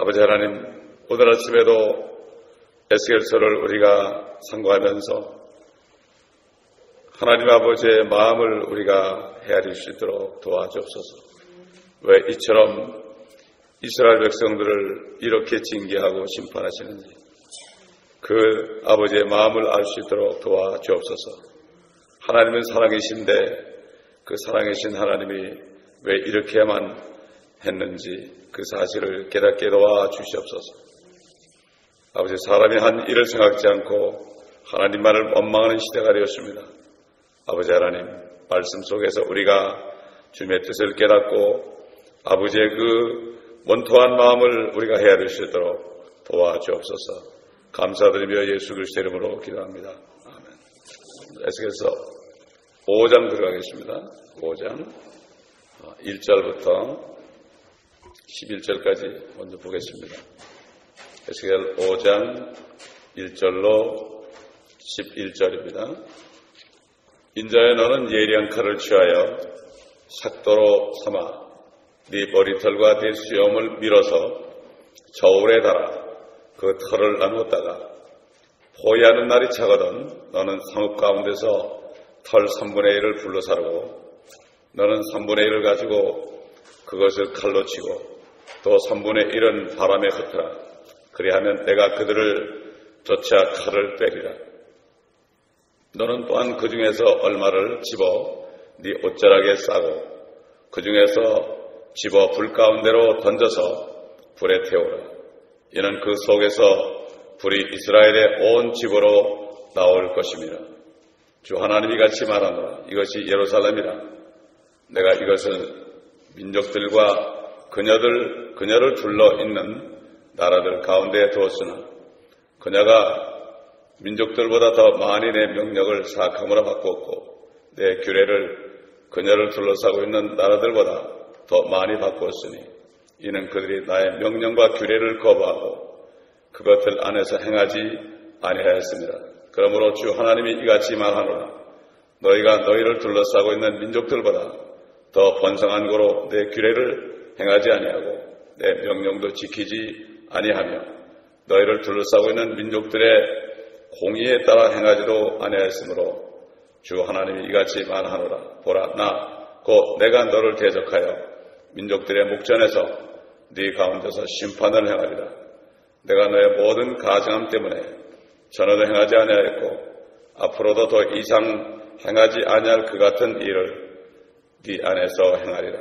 아버지 하나님, 오늘 아침에도 에스겔서를 우리가 상고하면서 하나님 아버지의 마음을 우리가 헤아릴 수 있도록 도와주옵소서. 왜 이처럼 이스라엘 백성들을 이렇게 징계하고 심판하시는지 그 아버지의 마음을 알 수 있도록 도와주옵소서. 하나님은 사랑이신데 그 사랑이신 하나님이 왜 이렇게만 했는지 그 사실을 깨닫게 도와주시옵소서. 아버지, 사람이 한 일을 생각지 않고 하나님만을 원망하는 시대가 되었습니다. 아버지 하나님, 말씀 속에서 우리가 주님의 뜻을 깨닫고 아버지의 그 원통한 마음을 우리가 헤아릴 수 있도록 도와주옵소서. 감사드리며 예수 그리스도의 이름으로 기도합니다. 아멘. 에스겔서 5장 들어가겠습니다. 5장 1절부터 11절까지 먼저 보겠습니다. 에스겔 5장 1절로 11절입니다. 인자여, 너는 예리한 칼을 취하여 삭도로 삼아 네 머리털과 네 수염을 밀어서 저울에 달아 그 털을 나누었다가 포위하는 날이 차거든 너는 삼읍 가운데서 털 3분의 1을 불러 사르고 너는 3분의 1을 가지고 그것을 칼로 치고 또 3분의 1은 바람에 흩어라. 그리하면 내가 그들을 쫓아 칼을 빼리라. 너는 또한 그 중에서 얼마를 집어 네 옷자락에 싸고 그 중에서 집어 불 가운데로 던져서 불에 태우라. 이는 그 속에서 불이 이스라엘의 온 집으로 나올 것임이라. 주 하나님이 같이 말하노라. 이것이 예루살렘이라. 내가 이것을 민족들과 그녀를 둘러 있는 나라들 가운데에 두었으나 그녀가 민족들보다 더 많이 내 명령을 사악함으로 바꾸었고 내 규례를 그녀를 둘러싸고 있는 나라들보다 더 많이 바꾸었으니 이는 그들이 나의 명령과 규례를 거부하고 그것들 안에서 행하지 아니하였습니다. 그러므로 주 하나님이 이같이 말하노라. 너희가 너희를 둘러싸고 있는 민족들보다 더 번성한 고로 내 규례를 행하지 아니하고 내 명령도 지키지 아니하며 너희를 둘러싸고 있는 민족들의 공의에 따라 행하지도 아니하였으므로 주 하나님이 이같이 말하노라. 보라, 나 곧 내가 너를 대적하여 민족들의 목전에서 네 가운데서 심판을 행하리라. 내가 너의 모든 가증함 때문에 전에도 행하지 아니하였고 앞으로도 더 이상 행하지 아니할 그 같은 일을 네 안에서 행하리라.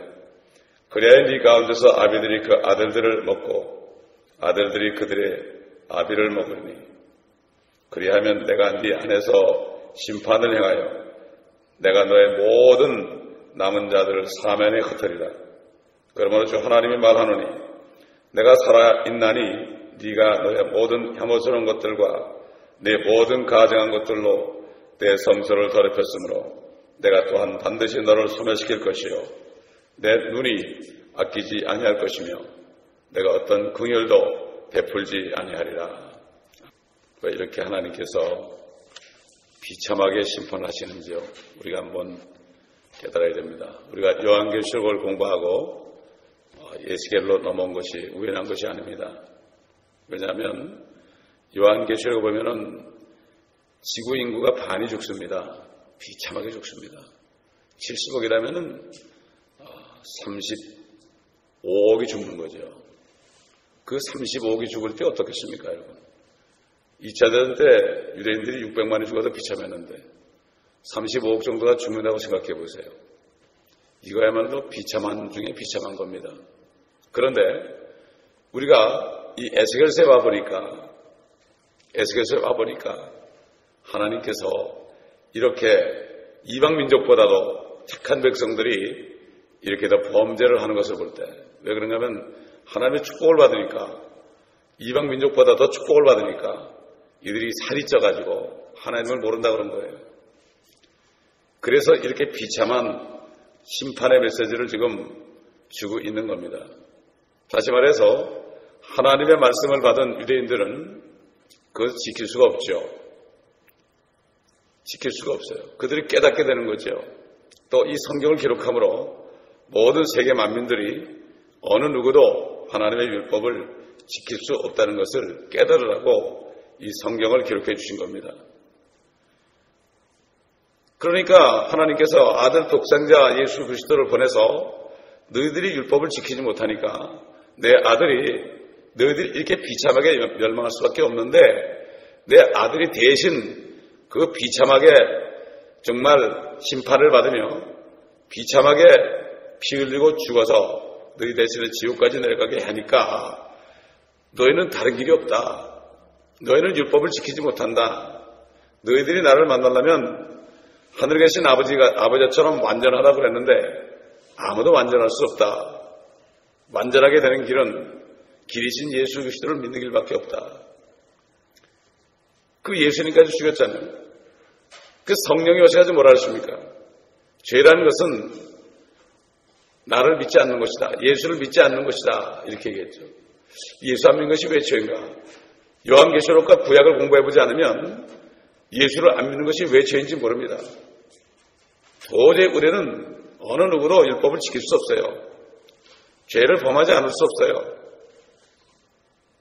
그래야 네 가운데서 아비들이 그 아들들을 먹고 아들들이 그들의 아비를 먹으리니 그리하면 내가 네 안에서 심판을 행하여 내가 너의 모든 남은 자들을 사면에 흩으리라. 그러므로 주 하나님이 말하노니 내가 살아있나니 네가 너의 모든 혐오스러운 것들과 네 모든 가증한 것들로 내 성소를 더럽혔으므로 내가 또한 반드시 너를 소멸시킬 것이요 내 눈이 아끼지 아니할 것이며 내가 어떤 긍휼도 베풀지 아니하리라. 왜 이렇게 하나님께서 비참하게 심판하시는지요? 우리가 한번 깨달아야 됩니다. 우리가 요한계시록을 공부하고 에스겔로 넘어온 것이 우연한 것이 아닙니다. 왜냐하면 요한계시록을 보면은 지구 인구가 반이 죽습니다. 비참하게 죽습니다. 70억이라면은 35억이 죽는 거죠. 그 35억이 죽을 때 어떻겠습니까, 여러분? 2차 대전 때 유대인들이 600만이 죽어도 비참했는데 35억 정도가 죽는다고 생각해 보세요. 이거야말로 비참한 중에 비참한 겁니다. 그런데 우리가 이 에스겔서에 와보니까 하나님께서 이렇게 이방 민족보다도 착한 백성들이 이렇게 더 범죄를 하는 것을 볼 때 왜 그러냐면 하나님의 축복을 받으니까 이방 민족보다 더 축복을 받으니까 이들이 살이 쪄가지고 하나님을 모른다 그런 거예요. 그래서 이렇게 비참한 심판의 메시지를 지금 주고 있는 겁니다. 다시 말해서 하나님의 말씀을 받은 유대인들은 그것을 지킬 수가 없죠. 지킬 수가 없어요. 그들이 깨닫게 되는 거죠. 또 이 성경을 기록함으로 모든 세계 만민들이 어느 누구도 하나님의 율법을 지킬 수 없다는 것을 깨달으라고 이 성경을 기록해 주신 겁니다. 그러니까 하나님께서 아들 독생자 예수 그리스도를 보내서 너희들이 율법을 지키지 못하니까 내 아들이 너희들이 이렇게 비참하게 멸망할 수밖에 없는데 내 아들이 대신 그 비참하게 정말 심판을 받으며 비참하게 피 흘리고 죽어서 너희 대신에 지옥까지 내려가게 하니까 너희는 다른 길이 없다. 너희는 율법을 지키지 못한다. 너희들이 나를 만나려면 하늘에 계신 아버지처럼 완전하다고 그랬는데 아무도 완전할 수 없다. 완전하게 되는 길은 길이신 예수 그리스도를 믿는 길밖에 없다. 그 예수님까지 죽였잖아요. 그 성령이 오셔가지고 뭐라 하십니까? 죄라는 것은 나를 믿지 않는 것이다. 예수를 믿지 않는 것이다. 이렇게 얘기했죠. 예수 안 믿는 것이 왜 죄인가? 요한계시록과 구약을 공부해보지 않으면 예수를 안 믿는 것이 왜 죄인지 모릅니다. 도저히 우리는 어느 누구도 율법을 지킬 수 없어요. 죄를 범하지 않을 수 없어요.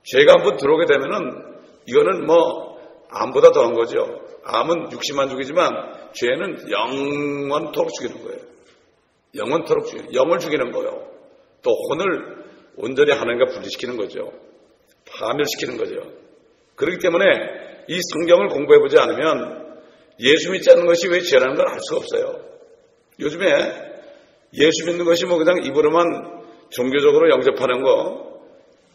죄가 한번 들어오게 되면은 이거는 암보다 더한 거죠. 암은 육신만 죽이지만 죄는 영원토록 죽이는 거예요. 영원토록 죽이는, 영을 죽이는 거예요. 또 혼을 온전히 하나님과 분리시키는 거죠. 파멸시키는 거죠. 그렇기 때문에 이 성경을 공부해보지 않으면 예수 믿지 않는 것이 왜 죄라는 걸 알 수가 없어요. 요즘에 예수 믿는 것이 그냥 입으로만 종교적으로 영접하는 거,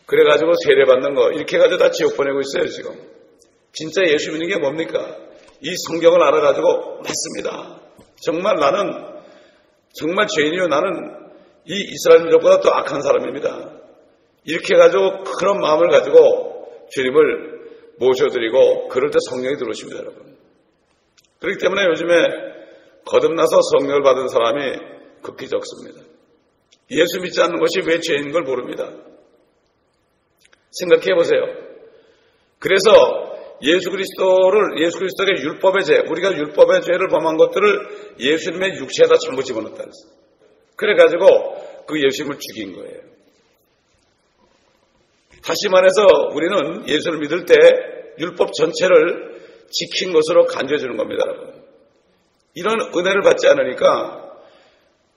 그래가지고 세례받는 거, 이렇게 해가지고 다 지옥 보내고 있어요, 지금. 진짜 예수 믿는 게 뭡니까? 이 성경을 알아가지고, 맞습니다. 정말 나는, 정말 죄인이요. 나는 이 이스라엘 민족보다 더 악한 사람입니다. 이렇게 해가지고 그런 마음을 가지고 주님을 모셔드리고, 그럴 때 성령이 들어오십니다, 여러분. 그렇기 때문에 요즘에 거듭나서 성령을 받은 사람이 극히 적습니다. 예수 믿지 않는 것이 왜 죄인 걸 모릅니다. 생각해 보세요. 그래서 예수 그리스도의 율법의 죄, 우리가 율법의 죄를 범한 것들을 예수님의 육체에다 전부 집어넣었다 그랬어요. 그래가지고 그 예수님을 죽인 거예요. 다시 말해서 우리는 예수를 믿을 때 율법 전체를 지킨 것으로 간주해 주는 겁니다, 여러분. 이런 은혜를 받지 않으니까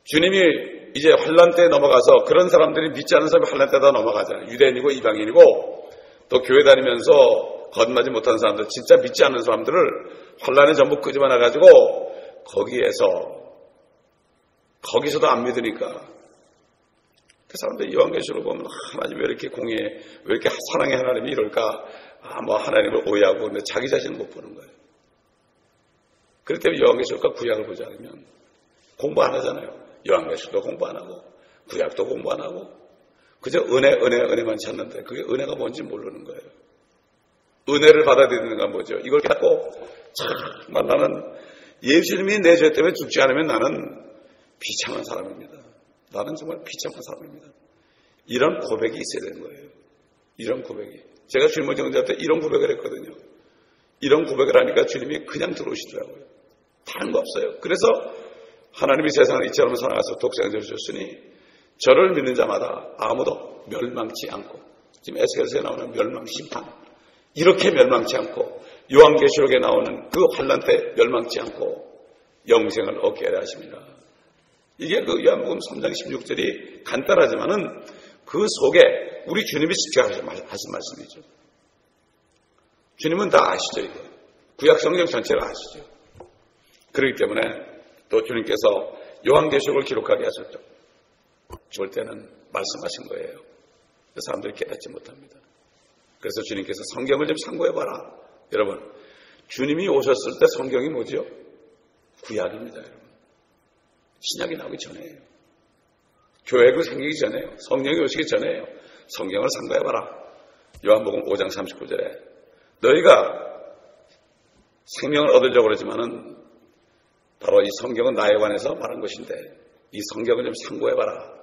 주님이 이제 환란 때에 넘어가서 그런 사람들이 믿지 않는 사람이 환란 때다 넘어가잖아요. 유대인이고 이방인이고 또 교회 다니면서 거듭나지 못한 사람들, 진짜 믿지 않는 사람들을 환란에 전부 끄집어내가지고 거기서도 안 믿으니까 그 사람들 요한계시록 보면 하나님 왜 이렇게 공의해, 왜 이렇게 사랑의 하나님이 이럴까? 하나님을 오해하고 근데 자기 자신을 못 보는 거예요. 그렇기 때문에 요한계시록과 구약을 보지 않으면 공부 안 하잖아요. 요한계시록도 공부 안 하고 구약도 공부 안 하고 그저 은혜만 찾는데 그게 은혜가 뭔지 모르는 거예요. 은혜를 받아들이는 건 뭐죠? 이걸 갖고 정말 나는 예수님이 내 죄 때문에 죽지 않으면 나는 비참한 사람입니다. 나는 정말 비참한 사람입니다. 이런 고백이 있어야 되는 거예요. 이런 고백이. 제가 주님을 정죄할 때 이런 고백을 했거든요. 이런 고백을 하니까 주님이 그냥 들어오시더라고요. 다른 거 없어요. 그래서 하나님이 세상을 이처럼 사랑하셔서 독생자를 주셨으니 저를 믿는 자마다 아무도 멸망치 않고, 지금 에스겔서에 나오는 멸망 심판, 이렇게 멸망치 않고 요한계시록에 나오는 그 환난 때 멸망치 않고 영생을 얻게 하려 하십니다. 이게 그 요한복음 3장 16절이 간단하지만은 그 속에 우리 주님이 지켜하신 말씀이죠. 주님은 다 아시죠, 이거. 구약 성경 전체를 아시죠. 그렇기 때문에 또 주님께서 요한계시록을 기록하게 하셨죠. 죽을 때는 말씀하신 거예요. 그 사람들이 깨닫지 못합니다. 그래서 주님께서 성경을 좀 참고해봐라. 여러분, 주님이 오셨을 때 성경이 뭐죠? 구약입니다, 여러분. 신약이 나오기 전에요. 교회가 생기기 전에요. 성령이 오시기 전에요. 성경을 참고해봐라. 요한복음 5장 39절에 너희가 생명을 얻으려고 그러지만은 바로 이 성경은 나에 관해서 말한 것인데 이 성경을 좀 참고해봐라.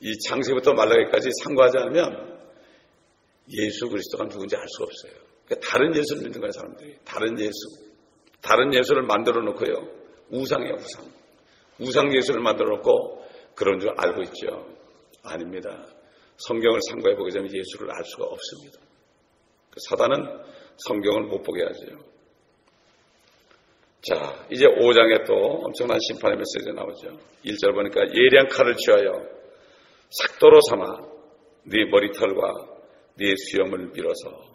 이 창세기부터 말라기까지 참고하지 않으면 예수 그리스도가 누군지 알 수가 없어요. 그러니까 다른 예수를 믿는 거예요, 사람들이. 다른 예수를 만들어 놓고요. 우상이에요, 우상 예수를 만들어 놓고 그런 줄 알고 있죠. 아닙니다. 성경을 상고해보게 되면 예수를 알 수가 없습니다. 사단은 성경을 못 보게 하죠. 자, 이제 5장에 또 엄청난 심판의 메시지가 나오죠. 1절 보니까 예리한 칼을 취하여 삭도로 삼아 네 머리털과 네 수염을 밀어서,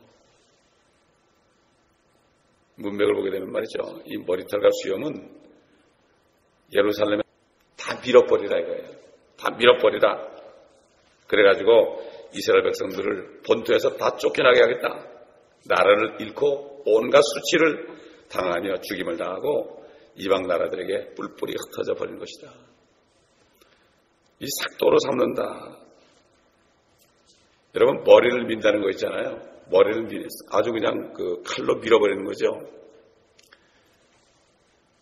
문맥을 보게 되면 말이죠. 이 머리털과 수염은 예루살렘에 다 밀어버리라 이거예요. 다 밀어버리라. 그래가지고 이스라엘 백성들을 본토에서 다 쫓겨나게 하겠다. 나라를 잃고 온갖 수치를 당하며 죽임을 당하고 이방 나라들에게 뿔뿔이 흩어져 버린 것이다. 이 삭도로 삼는다. 여러분, 머리를 민다는 거 있잖아요. 머리를 아주 그냥 그 칼로 밀어버리는 거죠.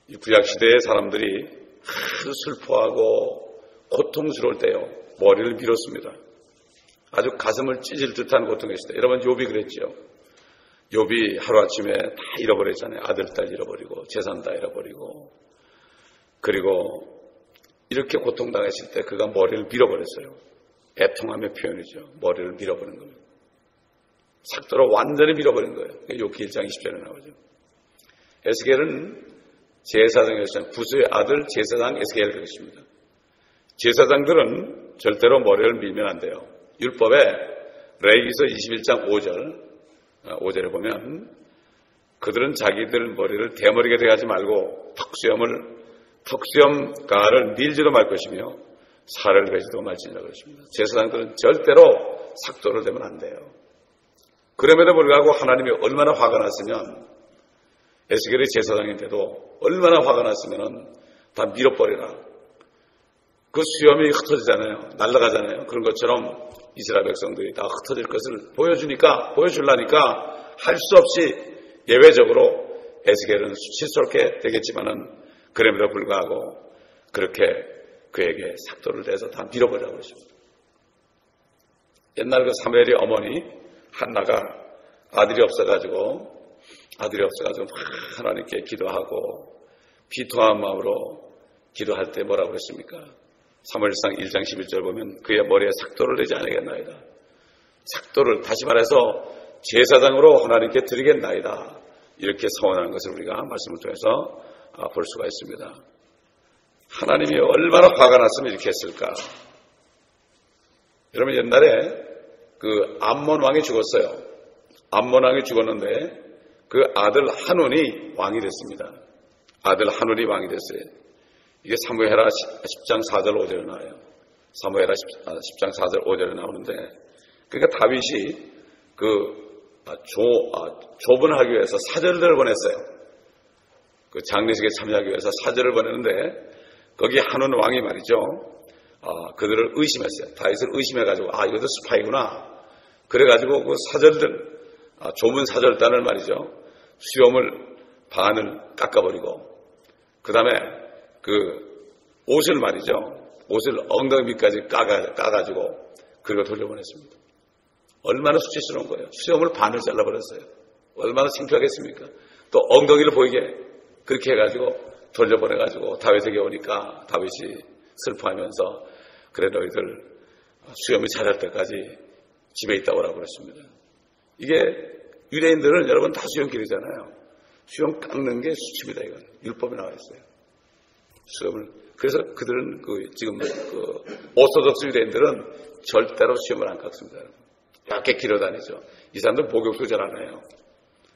이 구약시대의 사람들이 아주 슬퍼하고 고통스러울 때요, 머리를 밀었습니다. 아주 가슴을 찢을 듯한 고통이었습니다. 여러분, 욥이 그랬죠. 욥이 하루아침에 다 잃어버렸잖아요. 아들, 딸 잃어버리고 재산 다 잃어버리고, 그리고 이렇게 고통당했을 때 그가 머리를 밀어버렸어요. 애통함의 표현이죠. 머리를 밀어버린 겁니다. 삭도로 완전히 밀어버린 거예요. 욥기 1장 20절에 나오죠. 에스겔은 제사장이었어요. 부수의 아들 제사장 에스겔 그것입니다. 제사장들은 절대로 머리를 밀면 안 돼요. 율법에 레위기서 21장 5절에 보면 그들은 자기들 머리를 대머리가 되게 하지 말고 턱수염가를 밀지도 말 것이며 살을 베지도 말지니라 그러십니다. 제사장들은 절대로 삭도를 대면 안 돼요. 그럼에도 불구하고 하나님이 얼마나 화가 났으면, 에스겔이 제사장인데도 얼마나 화가 났으면 다 밀어버리라. 그 수염이 흩어지잖아요. 날아가잖아요. 그런 것처럼 이스라엘 백성들이 다 흩어질 것을 보여주려니까 할 수 없이 예외적으로 에스겔은 수치스럽게 되겠지만은 그럼에도 불구하고 그렇게 그에게 삭도를 대서 다 밀어버리라고 그러십니다. 옛날 그 사무엘의 어머니 한나가 아들이 없어가지고 하나님께 기도하고 비통한 마음으로 기도할 때 뭐라고 그랬습니까? 사무엘상 1장 11절 보면 그의 머리에 삭도를 내지 않으겠나이다. 삭도를, 다시 말해서 제사장으로 하나님께 드리겠나이다. 이렇게 서원하는 것을 우리가 말씀을 통해서 볼 수가 있습니다. 하나님이 얼마나 화가 났으면 이렇게 했을까? 여러분, 옛날에 그 암몬 왕이 죽었어요. 암몬 왕이 죽었는데 그 아들 한운이 왕이 됐습니다. 아들 한운이 왕이 됐어요. 이게 사무엘하 10장 4절 5절에 나와요. 사무엘하 10장 4절 5절에 나오는데, 그러니까 다윗이 조문하기 위해서 사절들을 보냈어요. 그 장례식에 참여하기 위해서 사절을 보냈는데, 거기 한운 왕이 말이죠, 그들을 의심했어요. 다윗을 의심해가지고 이것도 스파이구나. 그래가지고 그 사절들, 조문 사절단을 말이죠, 수염을 반을 깎아버리고, 그 다음에 그 옷을 말이죠, 옷을 엉덩이 밑까지 까가지고 그리고 돌려보냈습니다. 얼마나 수치스러운 거예요. 수염을 반을 잘라버렸어요. 얼마나 창피하겠습니까? 또 엉덩이를 보이게 그렇게 해가지고 돌려보내가지고 다윗에게 오니까 다윗이 슬퍼하면서 그래 너희들 수염이 자랄 때까지 집에 있다 오라고 그랬습니다. 이게 유대인들은 여러분 다 수염 기르잖아요. 수염 깎는 게 수치입니다. 이건 율법에 나와 있어요. 수염을. 그래서 그들은 지금 오소독스 유대인들은 절대로 수염을 안 깎습니다. 얇게 길어다니죠. 이 사람들 목욕도 잘 안 해요.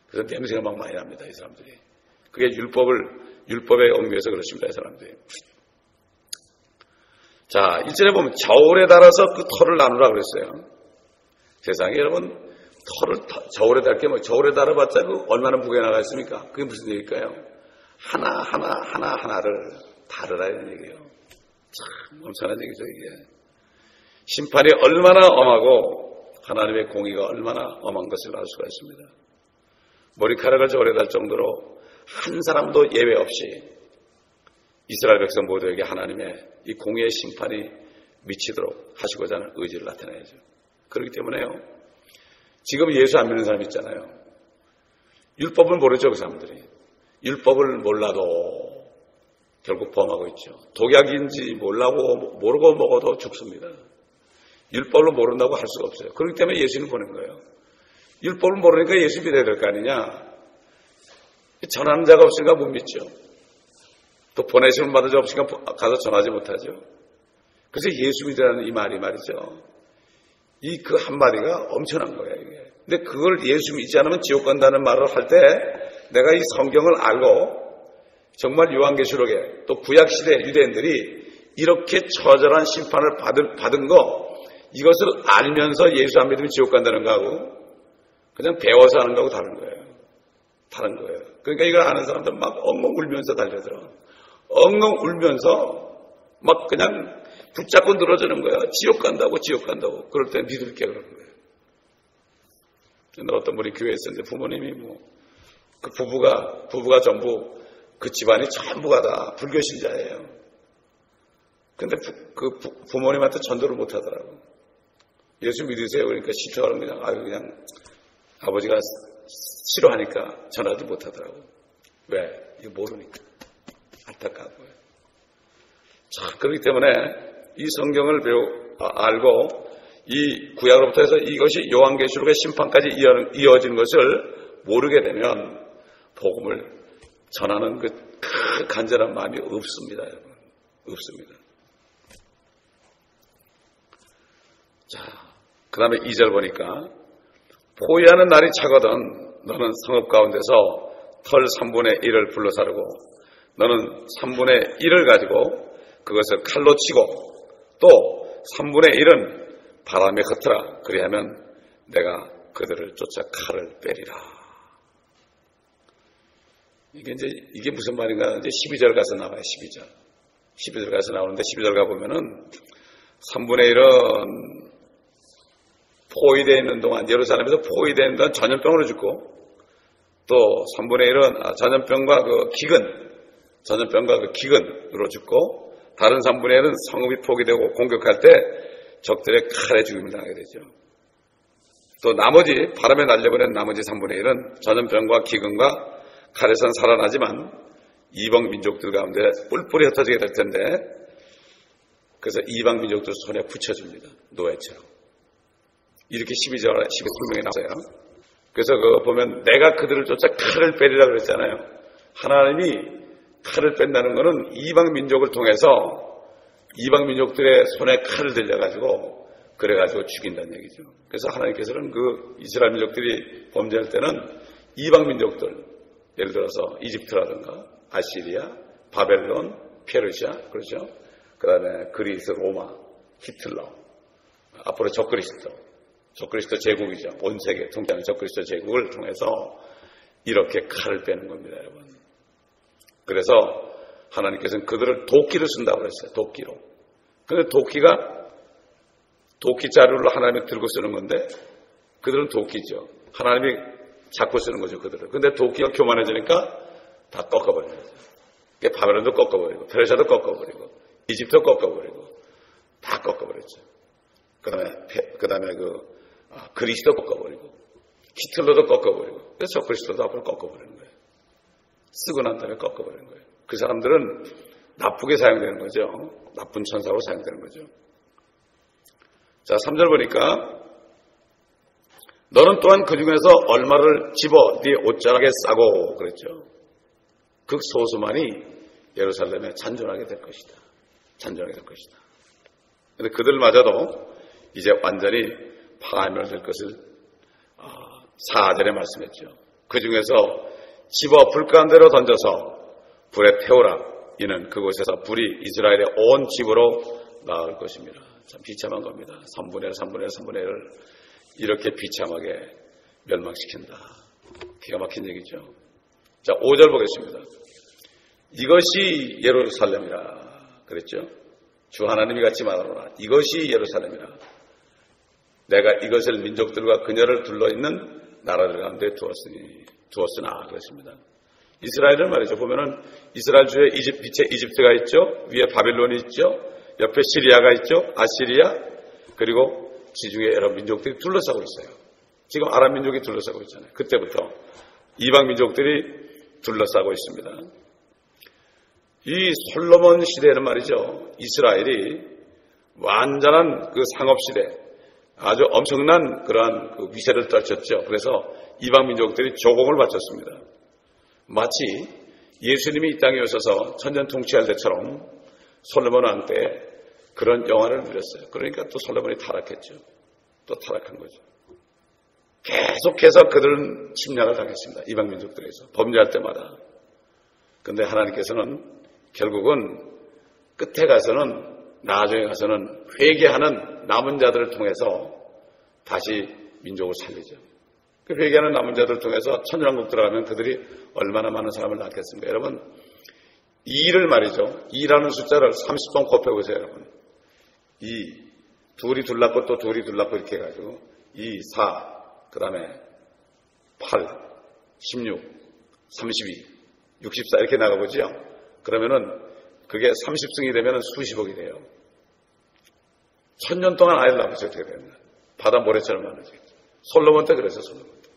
그래서 냄새가 막 많이 납니다. 이 사람들이. 그게 율법에 얽매여서 그렇습니다. 이 사람들이. 자, 1절에 보면 저울에 달아서 그 털을 나누라 그랬어요. 세상에 여러분, 저울에 달게 저울에 달아봤자 얼마나 무게가 나가있습니까? 그게 무슨 얘기일까요? 하나를 다르라는 얘기예요. 참 엄청난 얘기죠, 이게. 심판이 얼마나 엄하고 하나님의 공의가 얼마나 엄한 것을 알 수가 있습니다. 머리카락을 저울에 달 정도로 한 사람도 예외 없이 이스라엘 백성 모두에게 하나님의 이 공의의 심판이 미치도록 하시고자 하는 의지를 나타내야죠. 그렇기 때문에요, 지금 예수 안 믿는 사람 있잖아요. 율법을 모르죠, 그 사람들이. 율법을 몰라도 결국 범하고 있죠. 독약인지 모르고 먹어도 죽습니다. 율법으로 모른다고 할 수가 없어요. 그렇기 때문에 예수님 보낸 거예요. 율법을 모르니까 예수 믿어야 될 거 아니냐. 전하는 자가 없으니까 못 믿죠. 또 보내심을 받은 자 없으니까 가서 전하지 못하죠. 그래서 예수 믿으라는 이 말이 말이죠. 이 그 한마디가 엄청난 거예요, 이게. 근데 그걸 예수 믿지 않으면 지옥 간다는 말을 할 때 내가 이 성경을 알고 정말 요한계시록에 또 구약시대 유대인들이 이렇게 처절한 심판을 받은 거 이것을 알면서 예수 안 믿으면 지옥 간다는 거하고 그냥 배워서 하는 거하고 다른 거예요. 다른 거예요. 그러니까 이걸 아는 사람들 막 엉엉 울면서 달려들어. 엉엉 울면서 막 그냥 붙잡고 늘어지는 거야. 지옥 간다고 지옥 간다고. 그럴 때 믿을게 그러는 거예요. 어떤 분이 교회에 있었는데 부모님이 그 부부가 전부 그 집안이 전부가 다 불교 신자예요. 근데 그 부모님한테 전도를 못 하더라고. 예수 믿으세요. 그러니까 싫어하는 그냥 아버지가 싫어하니까 전화도 못 하더라고. 왜? 이거 모르니까. 안타까워요. 자, 그렇기 때문에 이 성경을 알고 이 구약으로부터 해서 이것이 요한계시록의 심판까지 이어진 것을 모르게 되면 복음을 전하는 그 간절한 마음이 없습니다, 여러분. 없습니다. 자, 그 다음에 2절 보니까 포위하는 날이 차거든 너는 성읍 가운데서 털 3분의 1을 불러사르고 너는 3분의 1을 가지고 그것을 칼로 치고 또 3분의 1은 바람에 흩어라. 그리하면 내가 그들을 쫓아 칼을 빼리라. 이게 무슨 말인가? 이제 12절 가서 나와요. 12절 가서 나오는데 12절 가보면은 3분의 1은 포위되어 있는 동안, 예루살렘에서 포위되어 있는 동안 전염병으로 죽고, 또 3분의 1은 전염병과 그 기근으로 죽고, 다른 3분의 1은 성읍이 포기되고 공격할 때 적들의 칼에 죽임을 당하게 되죠. 또 나머지, 바람에 날려보낸 나머지 3분의 1은 전염병과 기근과 칼에선 살아나지만 이방 민족들 가운데 뿔뿔이 흩어지게 될 텐데, 그래서 이방 민족들 손에 붙여줍니다. 노예처럼. 이렇게 12절에 설명이 나와요. 그래서 그거 보면 내가 그들을 쫓아 칼을 빼리라 그랬잖아요. 하나님이 칼을 뺀다는 것은 이방 민족을 통해서 이방 민족들의 손에 칼을 들려가지고 그래가지고 죽인다는 얘기죠. 그래서 하나님께서는 그 이스라엘 민족들이 범죄할 때는 이방 민족들, 예를 들어서 이집트라든가 아시리아, 바벨론, 페르시아, 그렇죠? 그 다음에 그리스, 로마, 히틀러, 앞으로 적그리스도 제국이죠. 온 세계 통치하는 적그리스도 제국을 통해서 이렇게 칼을 빼는 겁니다, 여러분. 그래서 하나님께서는 그들을 도끼를 쓴다고 그랬어요. 도끼로. 근데 도끼 자루를 하나님이 들고 쓰는 건데 그들은 도끼죠. 하나님이 잡고 쓰는 거죠, 그들을. 근데 도끼가 교만해지니까 다 꺾어버린 거죠. 바벨론도 꺾어버리고 페르시아도 꺾어버리고 이집트도 꺾어버리고 다 꺾어버렸죠. 그 다음에 그리스도 꺾어버리고 히틀러도 꺾어버리고 그래서 적그리스도도 앞으로 꺾어버리는 거예요. 쓰고 난 다음에 꺾어버리는 거예요. 그 사람들은 나쁘게 사용되는 거죠. 나쁜 천사로 사용되는 거죠. 자, 3절 보니까 너는 또한 그 중에서 얼마를 집어 네 옷자락에 싸고 그랬죠. 그 소수만이 예루살렘에 잔존하게 될 것이다. 잔존하게 될 것이다. 그런데 그들마저도 이제 완전히 파멸될 것을 4절에 말씀했죠. 그 중에서 집어 불 가운데로 던져서 불에 태우라. 이는 그곳에서 불이 이스라엘의 온 집으로 나을 것입니다. 참 비참한 겁니다. 3분의 1, 3분의 1, 3분의 1을 이렇게 비참하게 멸망시킨다. 기가 막힌 얘기죠. 자, 5절 보겠습니다. 이것이 예루살렘이라 그랬죠. 주 하나님이 같이 말하노라. 이것이 예루살렘이라. 내가 이것을 민족들과 그녀를 둘러있는 나라들 가운데 두었으나 그랬습니다. 이스라엘은 말이죠. 보면은 이스라엘 주에 빛에 이집트가 있죠. 위에 바빌론이 있죠. 옆에 시리아가 있죠. 아시리아. 그리고 지중해 여러 민족들이 둘러싸고 있어요. 지금 아랍 민족이 둘러싸고 있잖아요. 그때부터 이방 민족들이 둘러싸고 있습니다. 이 솔로몬 시대에는 말이죠. 이스라엘이 완전한 그 상업시대, 아주 엄청난 그러한 그 위세를 떨쳤죠. 그래서 이방 민족들이 조공을 바쳤습니다. 마치 예수님이 이 땅에 오셔서 천년 통치할 때처럼 솔로몬 왕 때 그런 영화를 누렸어요. 그러니까 또 솔로몬이 타락했죠. 또 타락한 거죠. 계속해서 그들은 침략을 당했습니다. 이방 민족들에서 범죄할 때마다. 그런데 하나님께서는 결국은 끝에 가서는, 나중에 가서는 회개하는 남은 자들을 통해서 다시 민족을 살리죠. 그 회개하는 남은 자들을 통해서 천년왕국 들어가면 그들이 얼마나 많은 사람을 낳겠습니까? 여러분, 2를 말이죠. 2라는 숫자를 30번 곱해보세요, 여러분. 2, 둘이 둘 낳고 또 둘이 둘 낳고 이렇게 해가지고 2, 4, 그 다음에 8, 16, 32, 64 이렇게 나가보죠. 그러면은 그게 30승이 되면 수십억이 돼요. 1000년 동안 아이를 낳으면 어떻게 됩니까? 바다 모래처럼 많아지겠죠. 솔로몬 때 그래서 솔로몬 때.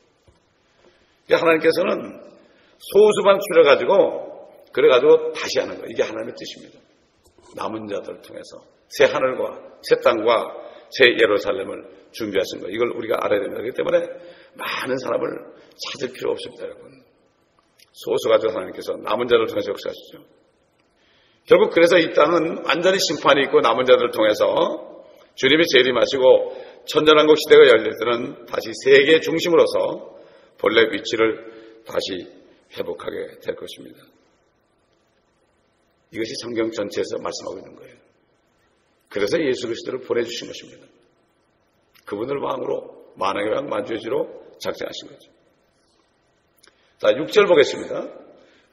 그러니까 하나님께서는 소수만 추려가지고 그래가지고 다시 하는 거예요. 이게 하나님의 뜻입니다. 남은 자들을 통해서 새 하늘과 새 땅과 새 예루살렘을 준비하신 거예요. 이걸 우리가 알아야 됩니다. 그렇기 때문에 많은 사람을 찾을 필요 없습니다, 여러분. 소수 가지고 하나님께서 남은 자들을 통해서 역사하시죠. 결국 그래서 이 땅은 완전히 심판이 있고 남은 자들을 통해서 주님이 재림하시고 천년왕국 시대가 열릴 때는 다시 세계 중심으로서 본래 위치를 다시 회복하게 될 것입니다. 이것이 성경 전체에서 말씀하고 있는 거예요. 그래서 예수 그리스도를 보내주신 것입니다. 그분을 왕으로, 만왕의 왕 만주지로 작정하신 거죠. 자, 6절 보겠습니다.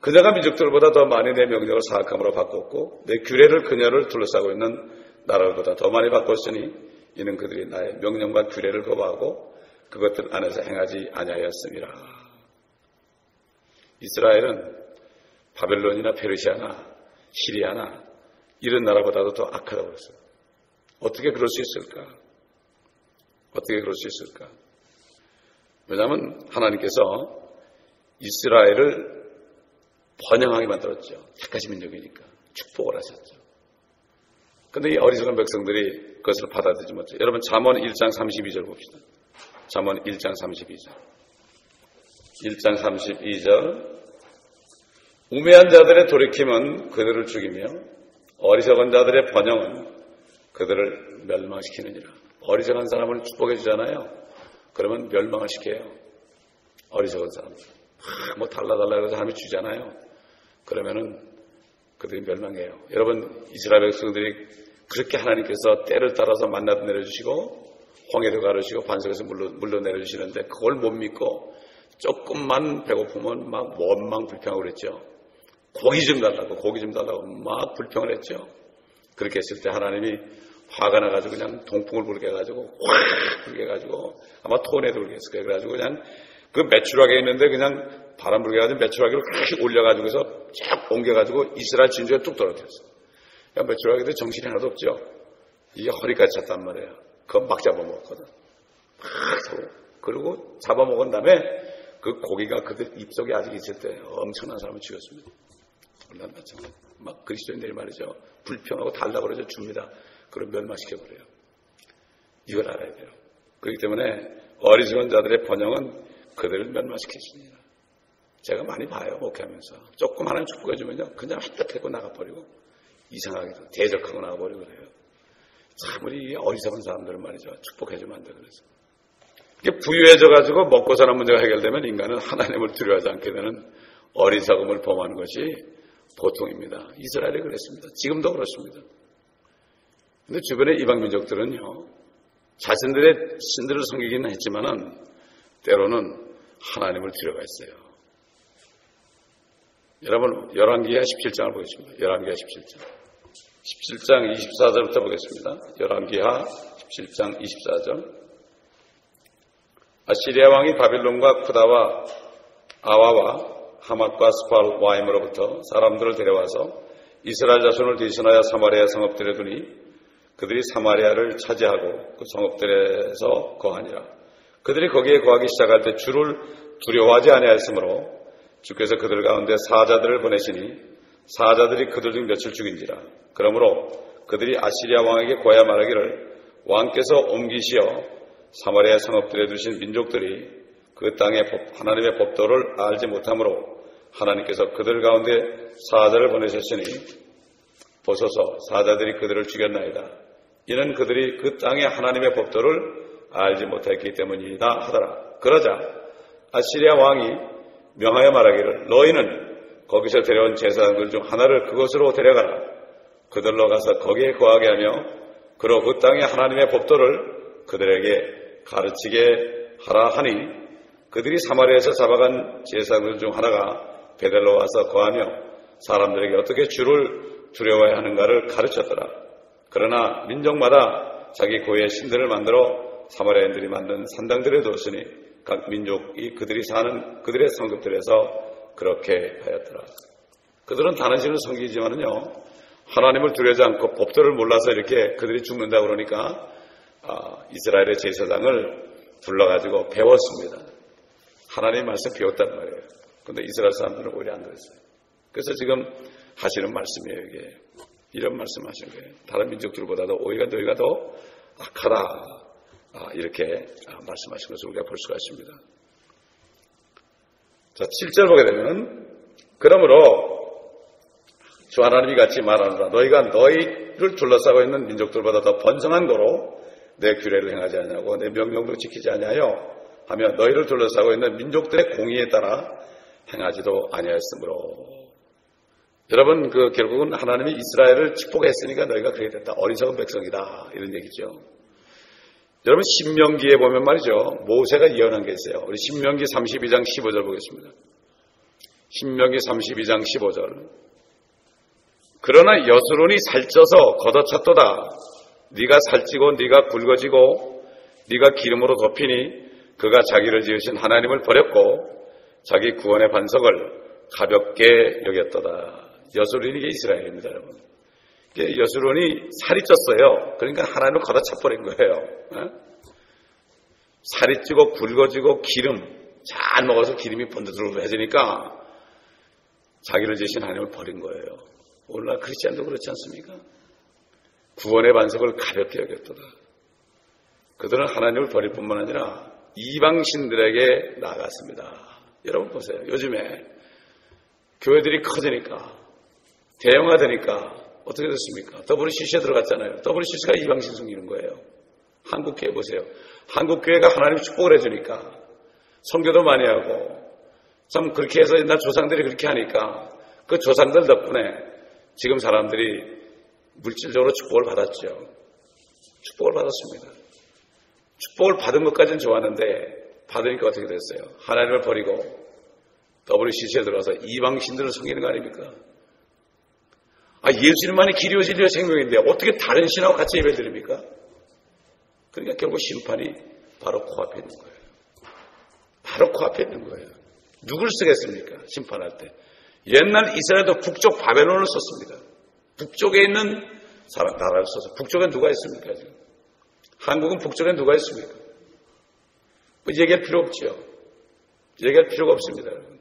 그녀가 민족들보다 더 많이 내 명령을 사악함으로 바꿨고 내 규례를 그녀를 둘러싸고 있는 나라들보다 더 많이 바꿨으니 이는 그들이 나의 명령과 규례를 거부하고 그것들 안에서 행하지 아니하였음이라. 이스라엘은 바벨론이나 페르시아나 시리아나 이런 나라보다도 더 악하다고 그랬어요. 어떻게 그럴 수 있을까? 어떻게 그럴 수 있을까? 왜냐하면 하나님께서 이스라엘을 번영하게 만들었죠. 택하신 민족이니까 축복을 하셨죠. 그런데 이 어리석은 백성들이 그것을 받아들이지 못해요. 여러분 잠언 1장 32절 봅시다. 잠언 1장 32절. 1장 32절. 우매한 자들의 돌이킴은 그들을 죽이며 어리석은 자들의 번영은 그들을 멸망시키느니라. 어리석은 사람을 축복해 주잖아요. 그러면 멸망을 시켜요. 어리석은 사람. 뭐 달라달라 해서 하나님이 주잖아요. 그러면은 그들이 멸망해요. 여러분 이스라엘 백성들이 그렇게 하나님께서 때를 따라서 만나도 내려주시고 홍해도 가르시고 반석에서 물로 내려주시는데 그걸 못 믿고 조금만 배고프면 막 원망 불평하고 그랬죠. 고기 좀 달라고 막 불평을 했죠. 그렇게 했을 때 하나님이 화가 나가지고 그냥 동풍을 불게 해가지고 확 불게 해가지고 아마 토네도 불게 했을 거예요. 그래가지고 그냥 그 매출하게 있는데 그냥 바람 불게 해가지고 매출하기를 확 올려가지고서 쫙 옮겨가지고 이스라엘 진주에 뚝 떨어뜨렸어. 매출하기도 정신이 하나도 없죠. 이게 허리까지 찼단 말이에요. 그거 막 잡아먹었거든. 그리고 잡아먹은 다음에 그 고기가 그들 입속에 아직 있을 때 엄청난 사람을 죽였습니다. 막 그리스도인들이 말이죠. 불평하고 달라고 그러죠. 줍니다. 그걸 멸망시켜버려요. 이걸 알아야 돼요. 그렇기 때문에 어리석은 자들의 번영은 그들을 멸망시키십니다. 제가 많이 봐요. 목회하면서. 조금 하나님 축복해주면요. 그냥 획득하고 나가버리고 이상하게도 대적하고 나가버리고 그래요. 참 우리 어리석은 사람들은 말이죠. 축복해주면 안 돼. 그래서 이게 부유해져가지고 먹고 사는 문제가 해결되면 인간은 하나님을 두려워하지 않게 되는 어리석음을 범하는 것이 보통입니다. 이스라엘이 그랬습니다. 지금도 그렇습니다. 근데 주변의 이방 민족들은요, 자신들의 신들을 섬기기는 했지만은 때로는 하나님을 두려워했어요. 여러분 열왕기하 17장을 보겠습니다. 열왕기하 17장. 17장 24절부터 보겠습니다. 열왕기하 17장 24절. 아시리아 왕이 바빌론과 쿠다와 아와와 하맛과 스팔 와임으로부터 사람들을 데려와서 이스라엘 자손을 대신하여 사마리아 성읍들에 두니 그들이 사마리아를 차지하고 그 성읍들에서 거하니라. 그들이 거기에 거하기 시작할 때 주를 두려워하지 아니하였으므로 주께서 그들 가운데 사자들을 보내시니 사자들이 그들 중 몇을 죽인지라. 그러므로 그들이 아시리아 왕에게 고하여 말하기를 왕께서 옮기시어 사마리아 성읍들에 두신 민족들이 그 땅의 하나님의 법도를 알지 못하므로 하나님께서 그들 가운데 사자를 보내셨으니 보소서 사자들이 그들을 죽였나이다. 이는 그들이 그 땅의 하나님의 법도를 알지 못했기 때문이다 하더라. 그러자 아시리아 왕이 명하여 말하기를 너희는 거기서 데려온 제사장들 중 하나를 그곳으로 데려가라. 그들로 가서 거기에 거하게 하며 그로 그 땅의 하나님의 법도를 그들에게 가르치게 하라 하니 그들이 사마리아에서 잡아간 제사장들 중 하나가 베델로 와서 거하며 사람들에게 어떻게 주를 두려워해야 하는가를 가르쳤더라. 그러나 민족마다 자기 고유의 신들을 만들어 사마리아인들이 만든 산당들에 두었으니 각 민족이 그들이 사는 그들의 성읍들에서 그렇게 하였더라. 그들은 다른 신을 섬기지만은요 하나님을 두려워하지 않고 법도를 몰라서 이렇게 그들이 죽는다 그러니까 이스라엘의 제사장을 불러가지고 배웠습니다. 하나님의 말씀 배웠단 말이에요. 그런데 이스라엘 사람들은 오히려 안 그랬어요. 그래서 지금 하시는 말씀이에요. 이게 이런 말씀 하시는 거예요. 다른 민족들보다도 오히려 너희가 더 악하다 이렇게 말씀하신 것을 우리가 볼 수가 있습니다. 자, 7절 보게 되면 그러므로 주 하나님이 같이 말하노라. 너희가 너희를 둘러싸고 있는 민족들보다 더 번성한 거로 내 규례를 행하지 않냐고 내 명령도 지키지 않냐요 하며 너희를 둘러싸고 있는 민족들의 공의에 따라 행하지도 아니하였으므로. 여러분 결국은 하나님이 이스라엘을 축복했으니까 너희가 그렇게 됐다. 어리석은 백성이다 이런 얘기죠. 여러분 신명기에 보면 말이죠 모세가 예언한 게 있어요. 우리 신명기 32장 15절 보겠습니다. 신명기 32장 15절 그러나 여수론이 살쪄서 걷어찼도다. 네가 살찌고 네가 굵어지고 네가 기름으로 덮이니 그가 자기를 지으신 하나님을 버렸고 자기 구원의 반석을 가볍게 여겼도다. 여수론이 이게 이스라엘입니다, 여러분. 여수론이 살이 쪘어요. 그러니까 하나님을 걷어차버린 거예요. 살이 찌고 굵어지고 기름 잘 먹어서 기름이 번득번득해지니까 자기를 지으신 하나님을 버린 거예요. 오늘날 크리스찬도 그렇지 않습니까? 구원의 반석을 가볍게 여겼도다. 그들은 하나님을 버릴 뿐만 아니라 이방신들에게 나아갔습니다. 여러분 보세요. 요즘에 교회들이 커지니까 대형화되니까 어떻게 됐습니까? WCC에 들어갔잖아요. WCC가 이방신 숨기는 거예요. 한국교회 보세요. 한국교회가 하나님 축복을 해주니까 선교도 많이 하고 참 그렇게 해서 옛날 조상들이 그렇게 하니까 그 조상들 덕분에 지금 사람들이 물질적으로 축복을 받았죠. 축복을 받았습니다. 축복을 받은 것까지는 좋았는데 받으니까 어떻게 됐어요? 하나님을 버리고 WCC에 들어가서 이방신들을 섬기는 거 아닙니까? 예수님만이 길이요 진리요 생명인데 어떻게 다른 신하고 같이 예배드립니까? 그러니까 결국 심판이 바로 코앞에 있는 거예요. 바로 코앞에 있는 거예요. 누굴 쓰겠습니까? 심판할 때. 옛날 이스라엘도 북쪽 바벨론을 썼습니다. 북쪽에 있는 나라를 써서 북쪽에 누가 있습니까? 지금? 한국은 북쪽에 누가 있습니까? 얘기할 필요 없죠. 얘기할 필요가 없습니다. 여러분.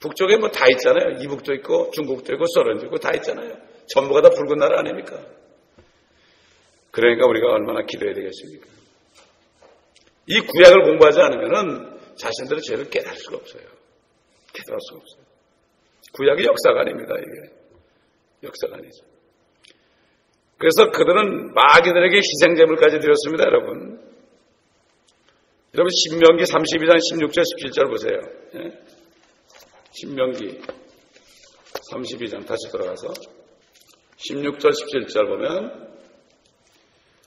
북쪽에 다 있잖아요. 이북도 있고 중국도 있고 소련도 있고 다 있잖아요. 전부가 다 붉은 나라 아닙니까? 그러니까 우리가 얼마나 기도해야 되겠습니까? 이 구약을 공부하지 않으면 자신들의 죄를 깨달을 수가 없어요. 깨달을 수가 없어요. 구약이 역사가 아닙니다. 이게 역사가 아니죠. 그래서 그들은 마귀들에게 희생제물까지 드렸습니다. 여러분 신명기 32장 16절 17절 보세요. 신명기 32장 다시 돌아가서 16절 17절 보면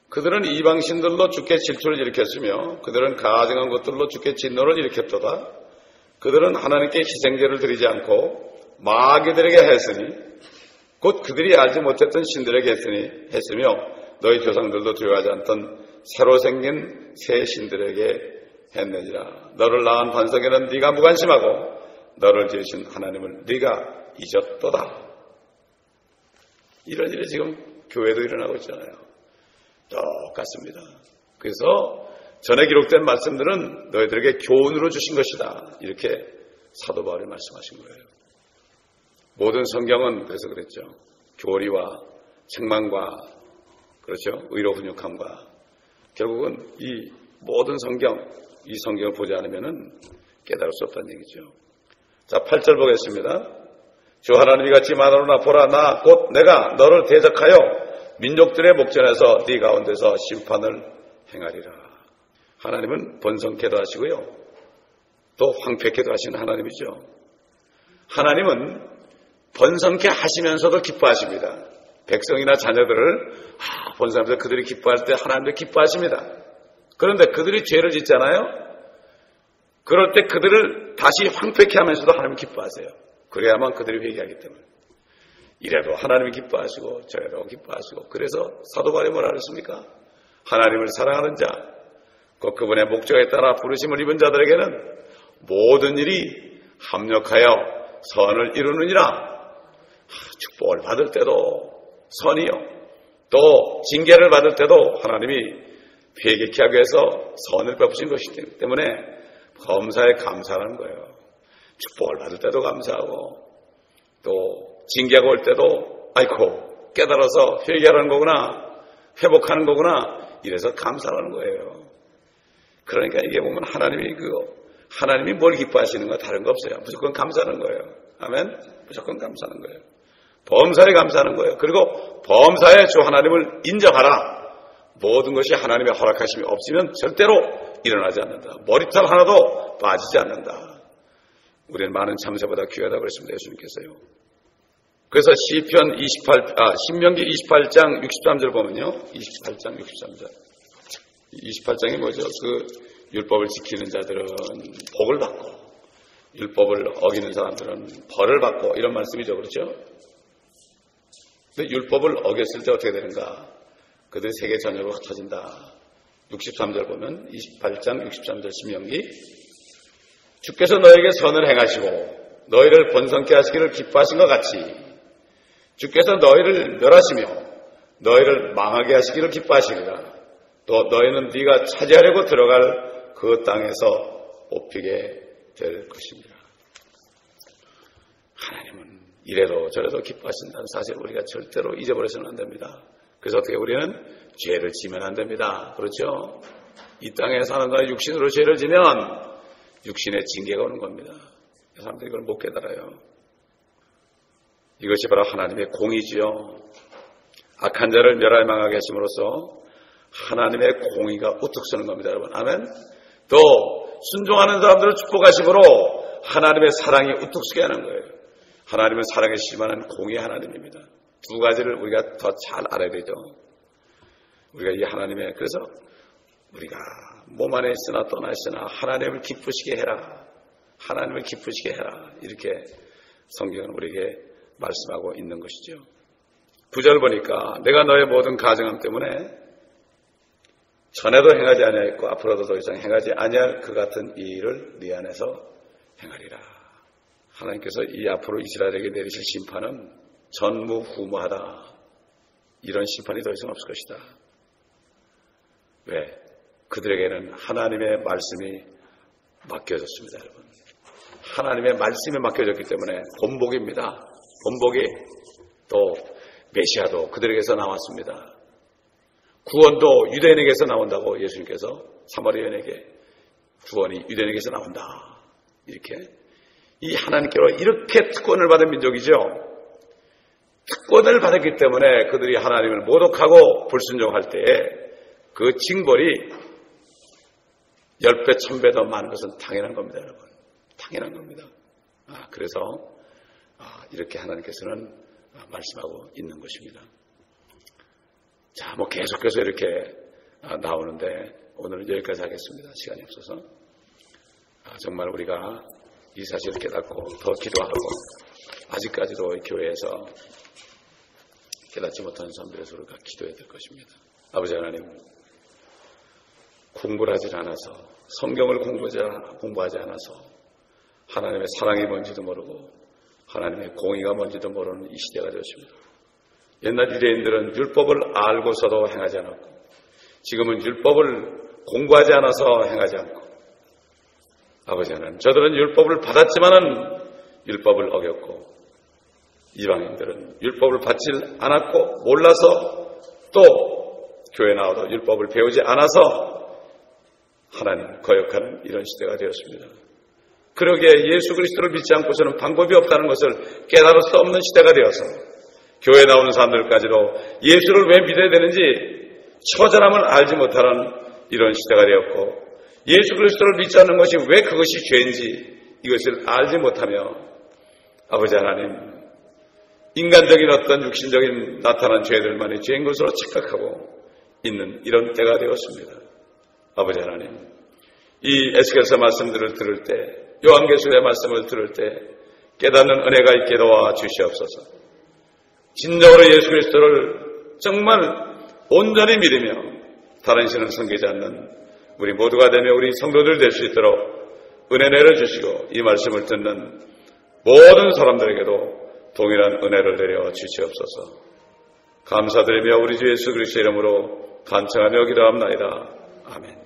그들은 이방신들로 주께 질투를 일으켰으며 그들은 가증한 것들로 주께 진노를 일으켰도다. 그들은 하나님께 희생제를 드리지 않고 마귀들에게 했으니 곧 그들이 알지 못했던 신들에게 했으며 너희 조상들도 두려워하지 않던 새로 생긴 새 신들에게 했느니라. 너를 낳은 반석에는 네가 무관심하고 너를 지으신 하나님을 네가 잊었도다. 이런 일이 지금 교회도 일어나고 있잖아요. 똑같습니다. 그래서 전에 기록된 말씀들은 너희들에게 교훈으로 주신 것이다. 이렇게 사도 바울이 말씀하신 거예요. 모든 성경은 그래서 그랬죠. 교리와 책망과 그렇죠? 의로 훈육함과 결국은 이 모든 성경, 이 성경을 보지 않으면은 깨달을 수 없다는 얘기죠. 자, 8절 보겠습니다. 주 하나님이 같이 말하노라 보라 나 곧 내가 너를 대적하여 민족들의 목전에서 네 가운데서 심판을 행하리라. 하나님은 번성케도 하시고요. 또 황폐케도 하시는 하나님이죠. 하나님은 번성케 하시면서도 기뻐하십니다. 백성이나 자녀들을 번성하면서 그들이 기뻐할 때 하나님도 기뻐하십니다. 그런데 그들이 죄를 짓잖아요. 그럴 때 그들을 다시 황폐케 하면서도 하나님은 기뻐하세요. 그래야만 그들이 회개하기 때문에. 이래도 하나님이 기뻐하시고 저래도 기뻐하시고. 그래서 사도 바울이 뭐라 그랬습니까? 하나님을 사랑하는 자, 그분의 목적에 따라 부르심을 입은 자들에게는 모든 일이 합력하여 선을 이루느니라. 축복을 받을 때도 선이요, 또 징계를 받을 때도 하나님이 회개케 하기 위해서 선을 베푸신 것이기 때문에 범사에 감사하는 거예요. 축복을 받을 때도 감사하고 또 징계가 올 때도 아이고 깨달아서 회개하는 거구나, 회복하는 거구나, 이래서 감사하는 거예요. 그러니까 이게 보면 하나님이 뭘 기뻐하시는가 다른 거 없어요. 무조건 감사하는 거예요. 아멘. 무조건 감사하는 거예요. 범사에 감사하는 거예요. 그리고 범사에 주 하나님을 인정하라. 모든 것이 하나님의 허락하심이 없으면 절대로 일어나지 않는다. 머리털 하나도 빠지지 않는다. 우리는 많은 참새보다 귀하다고 그랬습니다. 예수님께서요. 그래서 신명기 28장 63절 보면요. 28장 63절. 28장이 뭐죠? 그 율법을 지키는 자들은 복을 받고 율법을 어기는 사람들은 벌을 받고 이런 말씀이죠. 그렇죠? 근데 율법을 어겼을 때 어떻게 되는가? 그들이 세계 전역으로 흩어진다. 63절 보면 28장 63절 신명기 주께서 너에게 선을 행하시고 너희를 번성케 하시기를 기뻐하신 것 같이 주께서 너희를 멸하시며 너희를 망하게 하시기를 기뻐하시리라. 또 너희는 네가 차지하려고 들어갈 그 땅에서 뽑히게 될 것입니다. 하나님은 이래도 저래도 기뻐하신다는 사실 우리가 절대로 잊어버려서는 안 됩니다. 그래서 어떻게 우리는 죄를 지면 안 됩니다. 그렇죠? 이 땅에 사는 동안 육신으로 죄를 지면 육신의 징계가 오는 겁니다. 사람들이 이걸 못 깨달아요. 이것이 바로 하나님의 공의지요. 악한 자를 멸하여 망하게 하심으로써 하나님의 공의가 우뚝 서는 겁니다. 여러분. 아멘. 또 순종하는 사람들을 축복하심으로 하나님의 사랑이 우뚝 서게 하는 거예요. 하나님은 사랑에 심한 공의 하나님입니다. 두 가지를 우리가 더 잘 알아야 되죠. 우리가 이 하나님의, 그래서 우리가 몸 안에 있으나 떠나 있으나 하나님을 기쁘시게 해라. 하나님을 기쁘시게 해라. 이렇게 성경은 우리에게 말씀하고 있는 것이죠. 9절 보니까 내가 너의 모든 가정함 때문에 전에도 행하지 아니하였고 앞으로도 더 이상 행하지 아니할 그 같은 이 일을 네 안에서 행하리라. 하나님께서 이 앞으로 이스라엘에게 내리실 심판은 전무후무하다. 이런 심판이 더 이상 없을 것이다. 왜? 그들에게는 하나님의 말씀이 맡겨졌습니다. 여러분. 하나님의 말씀이 맡겨졌기 때문에 본복입니다. 본복이 또 메시아도 그들에게서 나왔습니다. 구원도 유대인에게서 나온다고 예수님께서 사마리아인에게 구원이 유대인에게서 나온다. 이렇게 이 하나님께로 이렇게 특권을 받은 민족이죠. 특권을 받았기 때문에 그들이 하나님을 모독하고 불순종할 때에 그 징벌이 10배, 1000배 더 많은 것은 당연한 겁니다, 여러분. 당연한 겁니다. 그래서 이렇게 하나님께서는 말씀하고 있는 것입니다. 자, 계속해서 이렇게 나오는데 오늘은 여기까지 하겠습니다. 시간이 없어서. 정말 우리가 이 사실을 깨닫고 더 기도하고 아직까지도 교회에서 깨닫지 못하는 사람들에서 우리가 기도해야 될 것입니다. 아버지 하나님, 공부를 하지 않아서 성경을 공부하지 않아서 하나님의 사랑이 뭔지도 모르고 하나님의 공의가 뭔지도 모르는 이 시대가 되었습니다. 옛날 유대인들은 율법을 알고서도 행하지 않았고 지금은 율법을 공부하지 않아서 행하지 않고 아버지 하나님, 저들은 율법을 받았지만은 율법을 어겼고 이방인들은 율법을 받지 않았고 몰라서 또 교회 나와도 율법을 배우지 않아서 하나님 거역하는 이런 시대가 되었습니다. 그러기에 예수 그리스도를 믿지 않고서는 방법이 없다는 것을 깨달을 수 없는 시대가 되어서 교회 나오는 사람들까지도 예수를 왜 믿어야 되는지 처절함을 알지 못하는 이런 시대가 되었고, 예수 그리스도를 믿지 않는 것이 왜 그것이 죄인지 이것을 알지 못하며 아버지 하나님, 인간적인 어떤 육신적인 나타난 죄들만이 죄인 것으로 착각하고 있는 이런 때가 되었습니다. 아버지 하나님, 이 에스겔서 말씀들을 들을 때, 요한계시록의 말씀을 들을 때 깨닫는 은혜가 있게 도와 주시옵소서. 진정으로 예수 그리스도를 정말 온전히 믿으며 다른 신을 섬기지 않는 우리 모두가 되며 우리 성도들 될 수 있도록 은혜 내려주시고, 이 말씀을 듣는 모든 사람들에게도 동일한 은혜를 내려 주시옵소서. 감사드리며 우리 주 예수 그리스도의 이름으로 간청하며 기도합나이다. 아멘.